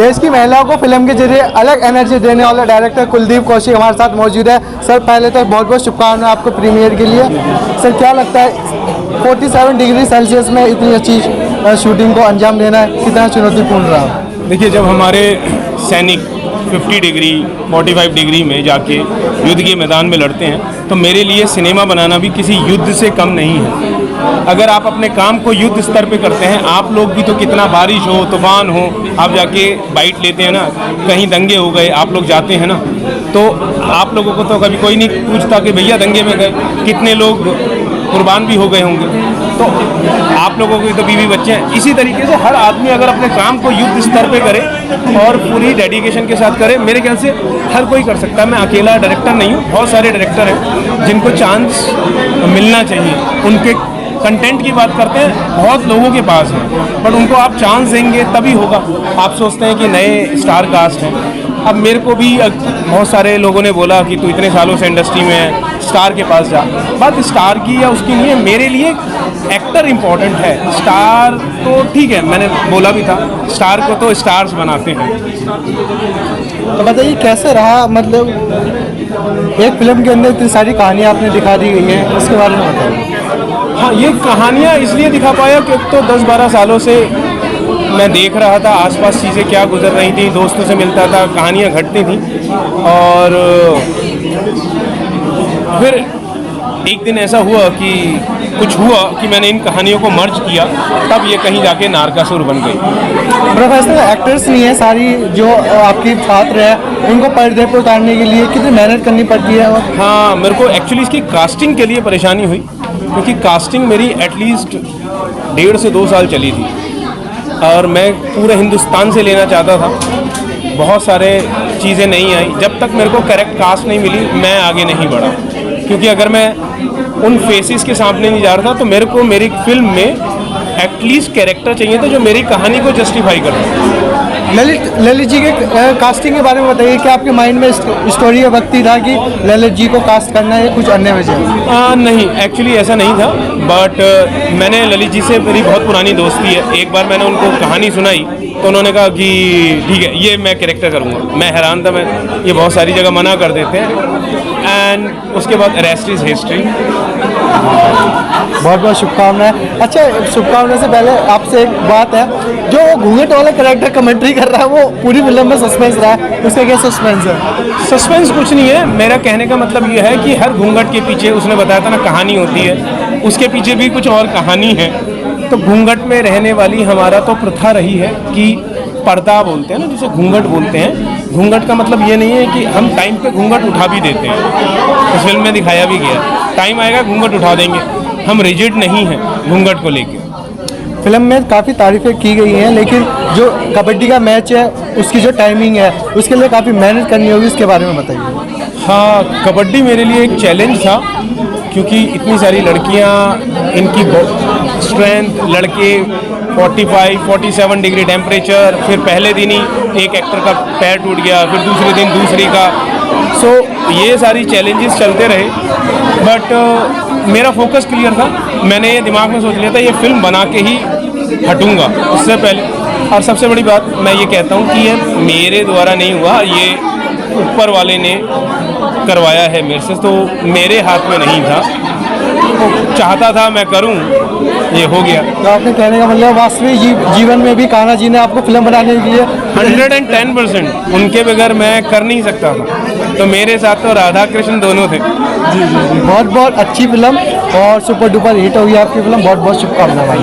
देश की महिलाओं को फिल्म के जरिए अलग एनर्जी देने वाले डायरेक्टर कुलदीप कौशिक हमारे साथ मौजूद है। सर पहले तो बहुत बहुत शुभकामनाएं आपको प्रीमियर के लिए। सर क्या लगता है 47 डिग्री सेल्सियस में इतनी अच्छी शूटिंग को अंजाम देना कितना चुनौतीपूर्ण रहा? देखिए, जब हमारे सैनिक 50 डिग्री 45 डिग्री में जाके युद्ध के मैदान में लड़ते हैं तो मेरे लिए सिनेमा बनाना भी किसी युद्ध से कम नहीं है। अगर आप अपने काम को युद्ध स्तर पे करते हैं, आप लोग भी तो कितना बारिश हो तूफान हो आप जाके बाइट लेते हैं ना, कहीं दंगे हो गए आप लोग जाते हैं ना, तो आप लोगों को तो कभी कोई नहीं पूछता कि भैया दंगे में गए कितने लोग कुर्बान भी हो गए होंगे, तो आप लोगों के तो बीवी बच्चे हैं। इसी तरीके से हर आदमी अगर अपने काम को युद्ध स्तर पे करे और पूरी डेडिकेशन के साथ करे, मेरे ख्याल से हर कोई कर सकता है। मैं अकेला डायरेक्टर नहीं हूँ, बहुत सारे डायरेक्टर हैं जिनको चांस मिलना चाहिए। उनके कंटेंट की बात करते हैं बहुत लोगों के पास है, बट उनको आप चांस देंगे तभी होगा। आप सोचते हैं कि नए स्टार कास्ट हैं, अब मेरे को भी बहुत सारे लोगों ने बोला कि तू इतने सालों से इंडस्ट्री में है, स्टार के पास जा। बात स्टार की या उसकी नहीं है, मेरे लिए एक्टर इम्पोर्टेंट है। स्टार तो ठीक है, मैंने बोला भी था, स्टार को तो स्टार्स बनाते हैं। तो बताइए कैसे रहा, मतलब एक फिल्म के अंदर इतनी सारी कहानियाँ आपने दिखा दी गई हैं, उसके बारे में बताइए। हाँ, ये कहानियाँ इसलिए दिखा पाया कि तो 10-12 सालों से मैं देख रहा था आसपास चीज़ें क्या गुजर रही थी, दोस्तों से मिलता था, कहानियाँ घटती थी, और फिर एक दिन ऐसा हुआ कि कुछ हुआ कि मैंने इन कहानियों को मर्ज किया, तब ये कहीं जाके नारकासुर बन गई। प्रोफेशनल एक्टर्स नहीं है, सारी जो आपकी छात्र है उनको पर्दे पर उतारने के लिए कितनी मेहनत करनी पड़ती है? और हाँ, मेरे को एक्चुअली इसकी कास्टिंग के लिए परेशानी हुई, क्योंकि कास्टिंग मेरी एटलीस्ट 1.5 से 2 साल चली थी और मैं पूरे हिंदुस्तान से लेना चाहता था। बहुत सारे चीज़ें नहीं आई, जब तक मेरे को करेक्ट कास्ट नहीं मिली मैं आगे नहीं बढ़ा, क्योंकि अगर मैं उन फेसेस के सामने नहीं जा रहा था तो मेरे को मेरी फिल्म में एटलीस्ट कैरेक्टर चाहिए था जो मेरी कहानी को जस्टिफाई करता। ललित जी के कास्टिंग के बारे में बताइए, क्या आपके माइंड में स्टोरी या वक्त था कि ललित जी को कास्ट करना है, कुछ अन्य वजह? नहीं, एक्चुअली ऐसा नहीं था, बट मैंने ललित जी से मेरी बहुत पुरानी दोस्ती है। एक बार मैंने उनको कहानी सुनाई तो उन्होंने कहा कि ठीक है ये मैं कैरेक्टर करूँगा। मैं हैरान था, मैं ये बहुत सारी जगह मना कर देते हैं, एंड उसके बाद रेस्ट इज हिस्ट्री। बहुत बहुत शुभकामनाएं। अच्छा, शुभकामनाएं से पहले आपसे एक बात है, जो घूंघट वाला कैरेक्टर कमेंट्री कर रहा है वो पूरी फिल्म में सस्पेंस रहा है, उसका क्या सस्पेंस है? सस्पेंस कुछ नहीं है, मेरा कहने का मतलब ये है कि हर घूंघट के पीछे, उसने बताया था ना कहानी होती है, उसके पीछे भी कुछ और कहानी है। तो घूंघट में रहने वाली हमारा तो प्रथा रही है कि पर्दा बोलते हैं ना, जिसे घूंघट बोलते हैं। घूंघट का मतलब ये नहीं है कि हम टाइम पे घूंघट उठा भी देते हैं, इस फिल्म में दिखाया भी गया, टाइम आएगा घूंघट उठा देंगे। हम रिजिड नहीं हैं घूंघट को लेके। फिल्म में काफ़ी तारीफें की गई हैं, लेकिन जो कबड्डी का मैच है उसकी जो टाइमिंग है उसके लिए काफ़ी मेहनत करनी होगी, उसके बारे में बताइए। हाँ, कबड्डी मेरे लिए एक चैलेंज था, क्योंकि इतनी सारी लड़कियाँ, इनकी स्ट्रेंथ, लड़के 45-47 डिग्री टेम्परेचर, फिर पहले दिन ही एक एक्टर का पैर टूट गया, फिर दूसरे दिन दूसरी का। सो ये सारी चैलेंजेस चलते रहे, बट मेरा फोकस क्लियर था। मैंने ये दिमाग में सोच लिया था ये फिल्म बना के ही हटूँगा उससे पहले। और सबसे बड़ी बात मैं ये कहता हूँ कि ये मेरे द्वारा नहीं हुआ, ये ऊपर वाले ने करवाया है मेरे से, तो मेरे हाथ में नहीं था। तो चाहता था मैं करूं, ये हो गया। तो आपने कहने का मतलब वास्तविक जीवन में भी कान्हा जी ने आपको फिल्म बनाने के लिए 110%, उनके बगैर मैं कर नहीं सकता था। तो मेरे साथ तो राधा कृष्ण दोनों थे। जी जी जी, बहुत बहुत अच्छी फिल्म और सुपर डुपर हिट होगी आपकी फिल्म। बहुत बहुत शुभकामनाएं।